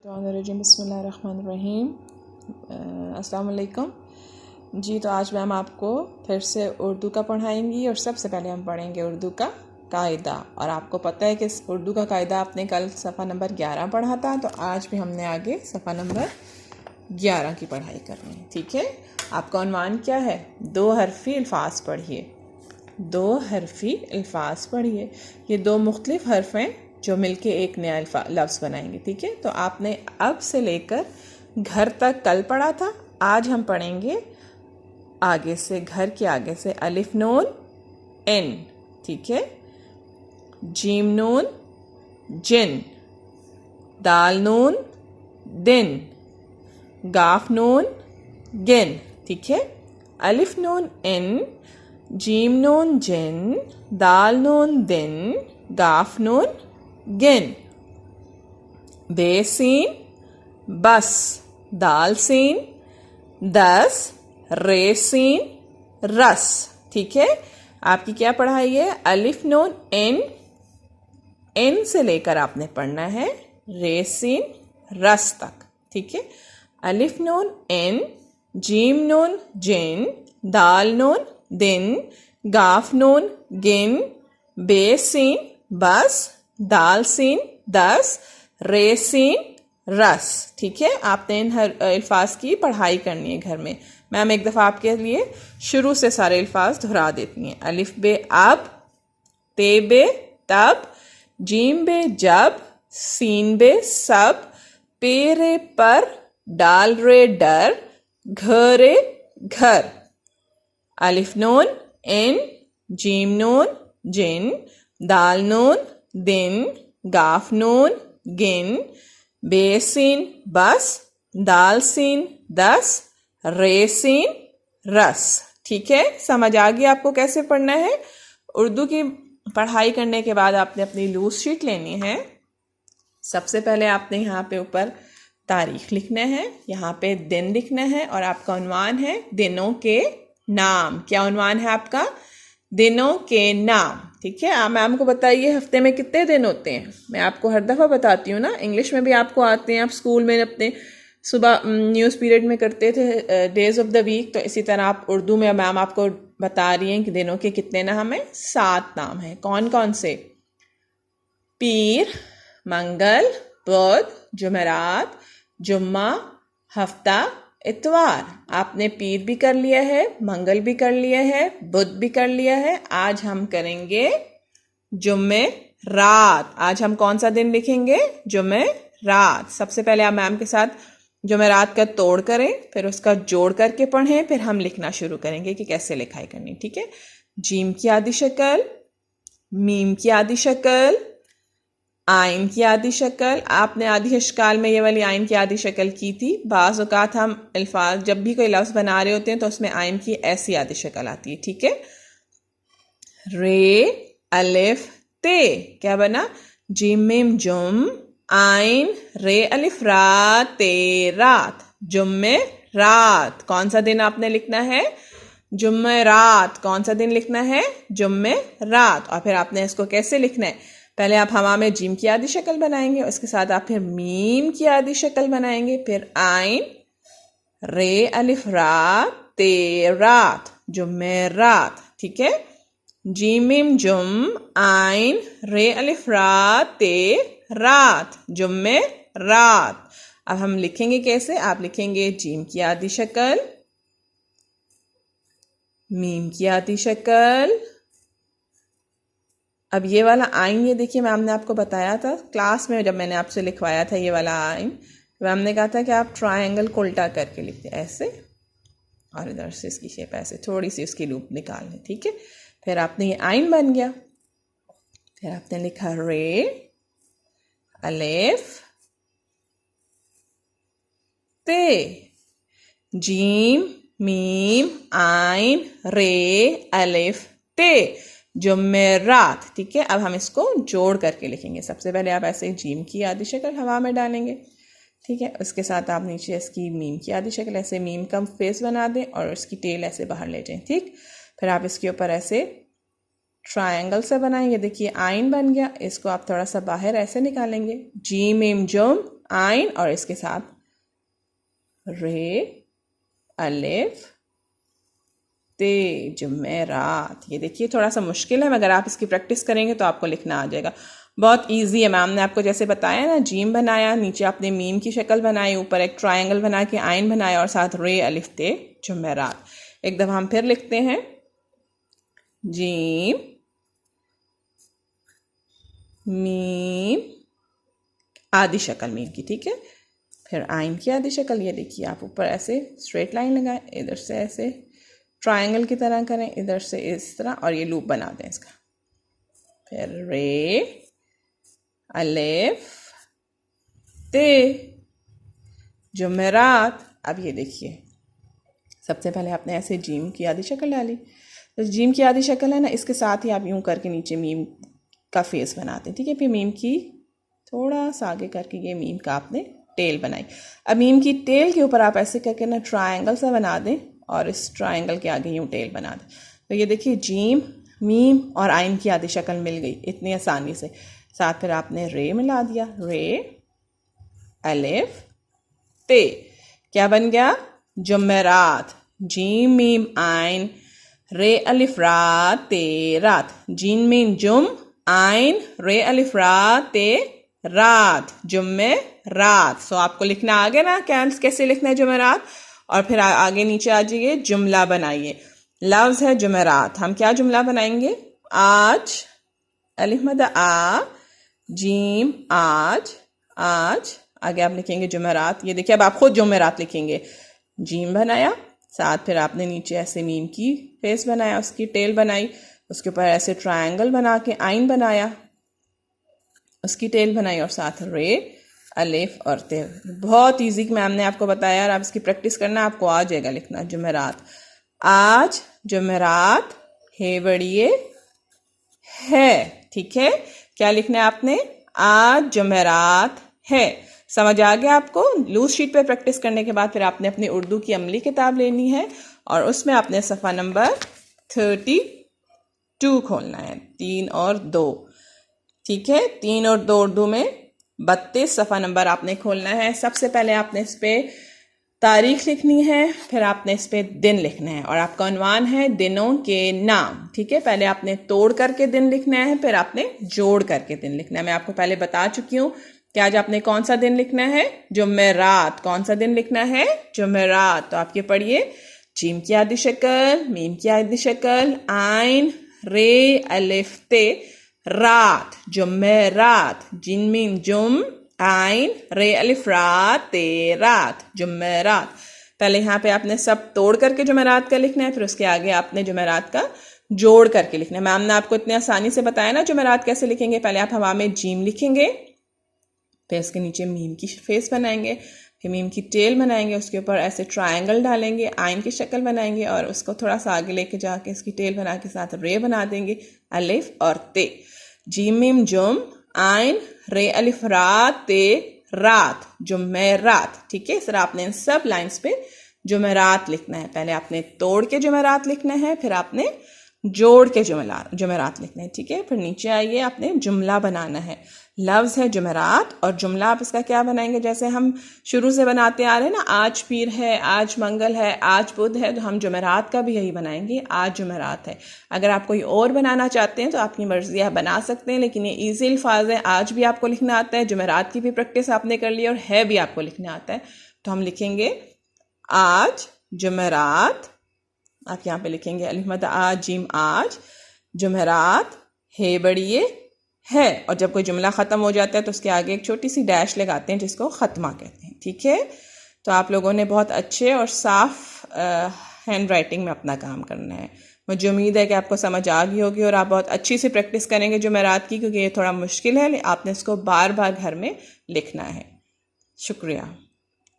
बिस्मिल्लाहिर्रहमानिर्रहीम। अस्सलाम वालेकुम जी। तो आज मैम आपको फिर से उर्दू का पढ़ाएंगी और सबसे पहले हम पढ़ेंगे उर्दू का कायदा। और आपको पता है कि इस उर्दू का कायदा आपने कल सफ़ा नंबर 11 पढ़ा था, तो आज भी हमने आगे सफ़ा नंबर 11 की पढ़ाई करनी है। ठीक है, आपका उन्वान क्या है? दो हरफी अल्फाज पढ़िए। दो हरफी अल्फाज पढ़िए। ये दो मुख्तलिफ हर्फ हैं जो मिलके एक नया लफ्ज़ बनाएंगे। ठीक है, तो आपने अब से लेकर घर तक कल पढ़ा था, आज हम पढ़ेंगे आगे से, घर के आगे से अलिफ नून एन। ठीक है, जीम नून जिन, दाल नून दिन, गाफ नून गिन। ठीक है, अलिफ नून एन, जीम नून जिन, दाल नून दिन, गाफ नून गिन। बेसीन बस, दाल सीन दस, रेसीन रस। ठीक है, आपकी क्या पढ़ाई है? अलिफ नून एन, एन से लेकर आपने पढ़ना है रेसीन रस तक। ठीक है, अलिफ नून एन, जीम नून जिन, दाल नून दिन, गाफ नून गिन, बेसीन बस, दाल सीन दस, रेसीन रस। ठीक है, आपने इन हर अल्फाज की पढ़ाई करनी है घर में। मैम एक दफ़ा आपके लिए शुरू से सारे अल्फाज दोहरा देती हैं। अलिफ बे अब, ते बे तब, जीम बे जब, सीन बे सब, पे रे पर, डाल रे डर, घरे घर। अलिफ नून इन, जीम नून जिन, दाल नून दिन, गाफ नून गिन, बेसीन बस, दाल सीन दस, रेसीन रस। ठीक है, समझ आ गई आपको कैसे पढ़ना है? उर्दू की पढ़ाई करने के बाद आपने अपनी लूज शीट लेनी है। सबसे पहले आपने यहाँ पे ऊपर तारीख लिखना है, यहाँ पे दिन लिखना है, और आपका उन्वान है दिनों के नाम। क्या उन्वान है आपका? दिनों के नाम। ठीक है, आप मैम को बताइए हफ्ते में कितने दिन होते हैं? मैं आपको हर दफ़ा बताती हूँ ना, इंग्लिश में भी आपको आते हैं, आप स्कूल में अपने सुबह न्यूज़ पीरियड में करते थे डेज ऑफ द वीक, तो इसी तरह आप उर्दू में मैम आपको बता रही हैं कि दिनों के कितने नाम हैं। 7 नाम हैं। कौन कौन से? पीर, मंगल, बुध, जुमेरात, जुम्मा, हफ्ता, इतवार। आपने पीर भी कर लिया है, मंगल भी कर लिया है, बुध भी कर लिया है। आज हम करेंगे जुम्मे रात। आज हम कौन सा दिन लिखेंगे? जुम्मे रात। सबसे पहले आप मैम के साथ जुमेरात का तोड़ करें, फिर उसका जोड़ करके पढ़ें, फिर हम लिखना शुरू करेंगे कि कैसे लिखाई करनी। ठीक है, जीम की आधी शक्ल, मीम की आधी शक्ल, आइन की आधी शक्ल। आपने आधी अशकाल में ये वाली आइन की आधी शक्ल की थी। बाज़ औक़ात हम अल्फाज जब भी कोई लफ्ज़ बना रहे होते हैं तो उसमें आइन की ऐसी आधी शक्ल आती है। ठीक है, रे अलिफ ते, क्या बना? जीम मीम जुम, आइन रे अलिफ रा, ते रात, जुम्मे रात। कौन सा दिन आपने लिखना है? जुम्मे रात। कौन सा दिन लिखना है? जुम्मे रात। और फिर आपने इसको कैसे लिखना है? पहले आप हवा में जीम की आधी शक्ल बनाएंगे, उसके साथ आप फिर मीम की आधी शक्ल बनाएंगे, फिर आइन रे अलिफ रा, ते रात, जुम्मे रात। ठीक है, जीम मीम जुम, आइन रे अलिफ रा, ते रात, जुम्मे रात। अब हम लिखेंगे कैसे? आप लिखेंगे जीम की आधी शक्ल, मीम की आधी शक्ल। अब ये वाला आइन, ये देखिए मैम ने आपको बताया था क्लास में जब मैंने आपसे लिखवाया था ये वाला आइन, मैम ने कहा था कि आप ट्रायंगल को उल्टा करके लिखते ऐसे, और इधर से इसकी शेप ऐसे, थोड़ी सी उसकी लूप निकालनी। ठीक है, फिर आपने ये आइन बन गया। फिर आपने लिखा रे अलिफ ते, जीम मीम आइन रे अलिफ ते, जुमेरात। ठीक है, अब हम इसको जोड़ करके लिखेंगे। सबसे पहले आप ऐसे जीम की आधी शक्ल हवा में डालेंगे। ठीक है, उसके साथ आप नीचे इसकी मीम की आधी शक्ल, ऐसे मीम का फेस बना दें और इसकी टेल ऐसे बाहर ले जाएं। ठीक, फिर आप इसके ऊपर ऐसे ट्रायंगल से बनाएंगे। देखिए आइन बन गया, इसको आप थोड़ा सा बाहर ऐसे निकालेंगे। जीम मीम जुम आइन और इसके साथ रे अलिफ ते जुमेरात। ये देखिए थोड़ा सा मुश्किल है, मगर आप इसकी प्रैक्टिस करेंगे तो आपको लिखना आ जाएगा। बहुत इजी है। मैम ने आपको जैसे बताया ना, जीम बनाया, नीचे आपने मीम की शक्ल बनाई, ऊपर एक ट्रायंगल बना के आइन बनाया और साथ रे अलिफ ते जुमेरात। एक दफ़ा हम फिर लिखते हैं, जीम मीम आधी शक्ल मीम की, ठीक है। फिर आइन की आधी शक्ल, ये देखिए आप ऊपर ऐसे स्ट्रेट लाइन लगाएं, इधर से ऐसे ट्रायंगल की तरह करें, इधर से इस तरह, और ये लूप बना दें इसका। फिर रे अलिफ ते जुमेरात। अब ये देखिए सबसे पहले आपने ऐसे जीम की आधी शक्ल डाली, तो जीम की आधी शक्ल है ना, इसके साथ ही आप यूं करके नीचे मीम का फेस बनाते हैं, ठीक है। फिर मीम की थोड़ा सा आगे करके ये मीम का आपने टेल बनाई। अब मीम की टेल के ऊपर आप ऐसे करके ना ट्रायंगल सा बना दें और इस ट्रायंगल के आगे यूं टेल बना दें। तो ये देखिए जीम मीम और आइन की आधी शक्ल मिल गई इतनी आसानी से। साथ फिर आपने रे मिला दिया, रे अलिफ ते, क्या बन गया, जुमेरात। जीम मीम आइन रे अलिफ रा ते रात, जीम मीम जुम आइन रे अलिफ रा ते रात, जुम्मे रात। सो आपको लिखना आ गया ना कैसे लिखना है जुमेरात। और फिर आगे नीचे आ जाइए, जुमला बनाइए। लफ्ज़ है जुमेरात, हम क्या जुमला बनाएंगे, आज अलिफ मद आ जीम आज, आज आगे आप लिखेंगे जुमेरात। ये देखिए अब आप खुद जुमेरात लिखेंगे, जीम बनाया, साथ फिर आपने नीचे ऐसे मीम की फेस बनाया, उसकी टेल बनाई, उसके ऊपर ऐसे ट्रायंगल बना के आइन बनाया, उसकी टेल बनाई, और साथ रे अलिफ और ते। बहुत इजी मैम ने आपको बताया, और आप इसकी प्रैक्टिस करना, आपको आ जाएगा लिखना जुमेरात। आज जुमेरात है बड़िए है, ठीक है। क्या लिखना है आपने, आज जुमेरात है। समझ आ गया आपको। लूज शीट पे प्रैक्टिस करने के बाद फिर आपने अपनी उर्दू की अमली किताब लेनी है और उसमें आपने सफ़ा नंबर 32 खोलना है, 3 और 2, ठीक है। 3 और 2 उर्दू में 32 सफ़ा नंबर आपने खोलना है। सबसे पहले आपने इस पर तारीख लिखनी है, फिर आपने इस पर दिन लिखना है, और आपका उन्वान है दिनों के नाम, ठीक है। पहले आपने तोड़ करके दिन लिखना है, फिर आपने जोड़ करके दिन लिखना है। मैं आपको पहले बता चुकी हूँ कि आज आपने कौन सा दिन लिखना है, जुमेरात। कौन सा दिन लिखना है, जुमेरात। तो आप ये पढ़िए, जीम की आधी शक्ल, मीम की आधी शक्ल, आइन रे अलिफ ते रात, जुमेरात। जिन मीम जुम आइन रे अलिफ रा ते रात, जुमेरात। पहले यहाँ पे आपने सब तोड़ करके जुमेरात का लिखना है, फिर उसके आगे आपने जुमेरात का जोड़ करके लिखना है। मैम ने आपको इतने आसानी से बताया ना जुमेरात कैसे लिखेंगे। पहले आप हवा में जीम लिखेंगे, फिर उसके नीचे मीम की फेस बनाएंगे, फिर मीम की टेल बनाएंगे, उसके ऊपर ऐसे ट्रायंगल डालेंगे, आइन की शक्ल बनाएंगे, और उसको थोड़ा सा आगे लेके जाके इसकी टेल बना के साथ रे बना देंगे, अलिफ और ते। जीम मीम जुम आइन रे अलिफ रा ते रात, जुमेरात, ठीक है। इस तरह आपने इन सब लाइंस पे जुमेरात लिखना है। पहले आपने तोड़ के जुमेरात लिखना है, फिर आपने जोड़ के जुमेरात लिखना है, ठीक है। फिर नीचे आइए, आपने जुमला बनाना है। लफ्ज़ है जुमेरात, और जुमला आप इसका क्या बनाएंगे, जैसे हम शुरू से बनाते आ रहे हैं ना, आज पीर है, आज मंगल है, आज बुध है, तो हम जुमेरात का भी यही बनाएंगे, आज जुमेरात है। अगर आप कोई और बनाना चाहते हैं तो आपकी मर्जी है, बना सकते हैं, लेकिन ये ईजी अल्फाज है। आज भी आपको लिखना आता है, जुमेरात की भी प्रैक्टिस आपने कर ली, और है भी आपको लिखना आता है। तो हम लिखेंगे आज जुमेरात, आप यहाँ पे लिखेंगे अलिफ मद आ जीम आज, जुमेरात है बड़िए है। और जब कोई जुमला ख़त्म हो जाता है तो उसके आगे एक छोटी सी डैश लगाते हैं, जिसको ख़त्मा कहते हैं, ठीक है। तो आप लोगों ने बहुत अच्छे और साफ हैंड राइटिंग में अपना काम करना है। मुझे उम्मीद है कि आपको समझ आ गई होगी और आप बहुत अच्छी से प्रैक्टिस करेंगे जुमेरात की, क्योंकि ये थोड़ा मुश्किल है। आपने इसको बार बार घर में लिखना है। शुक्रिया।